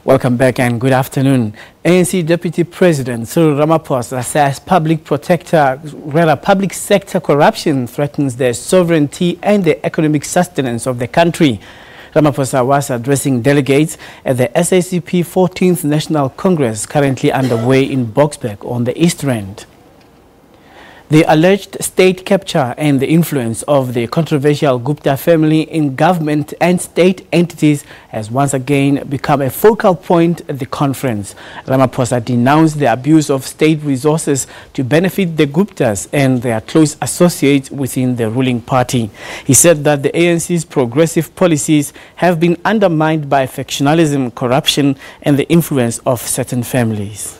Welcome back and good afternoon. ANC Deputy President Cyril Ramaphosa says public sector corruption threatens the sovereignty and the economic sustenance of the country. Ramaphosa was addressing delegates at the SACP 14th National Congress currently underway in Boksburg on the East Rand. The alleged state capture and the influence of the controversial Gupta family in government and state entities has once again become a focal point at the conference. Ramaphosa denounced the abuse of state resources to benefit the Guptas and their close associates within the ruling party. He said that the ANC's progressive policies have been undermined by factionalism, corruption, and the influence of certain families.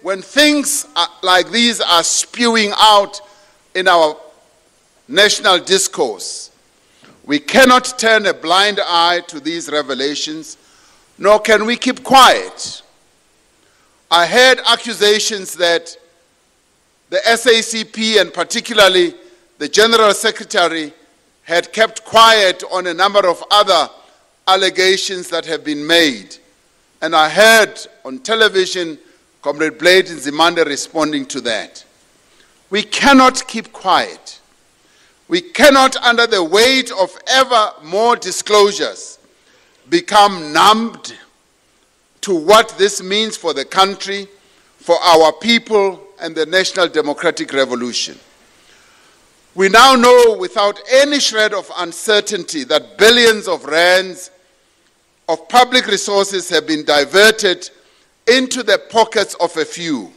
When things like these are spewing out in our national discourse, we cannot turn a blind eye to these revelations, nor can we keep quiet. I heard accusations that the SACP and particularly the General Secretary had kept quiet on a number of other allegations that have been made. And I heard on television Comrade Blade Nzimande responding to that. We cannot keep quiet. We cannot, under the weight of ever more disclosures, become numbed to what this means for the country, for our people, and the national democratic revolution. We now know without any shred of uncertainty that billions of rands of public resources have been diverted into the pockets of a few.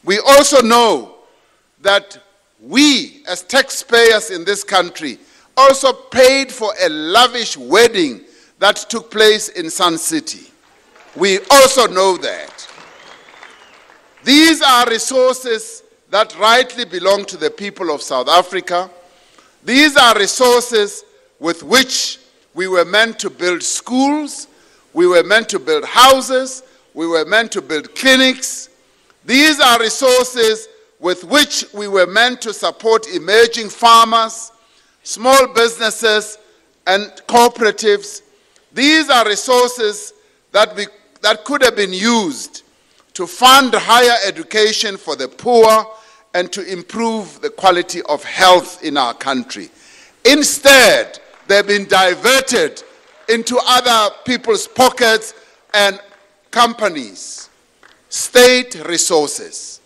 We also know that we, as taxpayers in this country, also paid for a lavish wedding that took place in Sun City. We also know that. These are resources that rightly belong to the people of South Africa. These are resources with which we were meant to build schools, we were meant to build houses, we were meant to build clinics. These are resources with which we were meant to support emerging farmers, small businesses, and cooperatives. These are resources that could have been used to fund higher education for the poor and to improve the quality of health in our country. Instead, they've been diverted into other people's pockets and companies, state resources.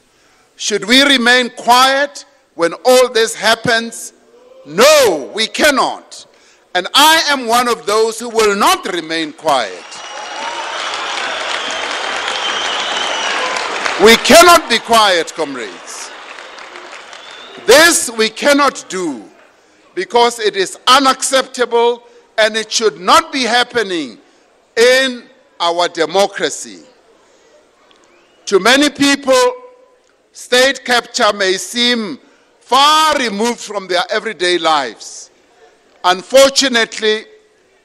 Should we remain quiet when all this happens? No, we cannot. And I am one of those who will not remain quiet. We cannot be quiet, comrades. This we cannot do because it is unacceptable and it should not be happening in our democracy. To many people, state capture may seem far removed from their everyday lives. Unfortunately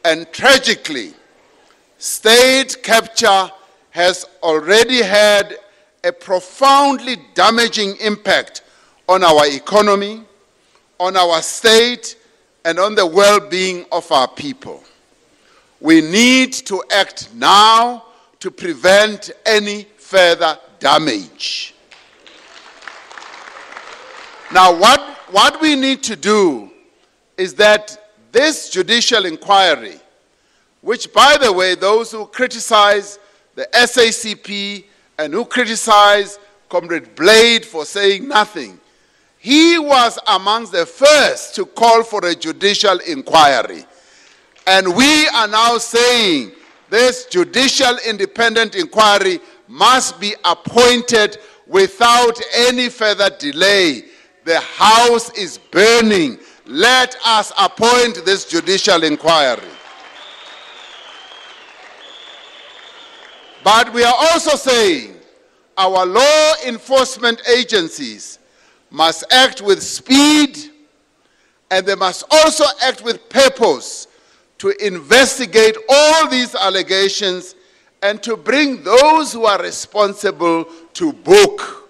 and tragically, state capture has already had a profoundly damaging impact on our economy, on our state, and on the well-being of our people. We need to act now to prevent any further damage. Now, what we need to do is that this judicial inquiry, which, by the way, those who criticize the SACP and who criticize Comrade Blade for saying nothing, he was amongst the first to call for a judicial inquiry. And we are now saying this judicial independent inquiry must be appointed without any further delay. The house is burning. Let us appoint this judicial inquiry. But we are also saying our law enforcement agencies must act with speed, and they must also act with purpose to investigate all these allegations and to bring those who are responsible to book.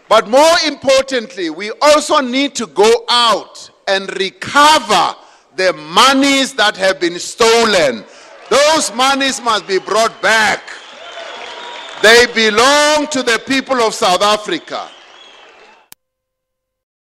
But more importantly, we also need to go out and recover the monies that have been stolen. Those monies must be brought back. They belong to the people of South Africa.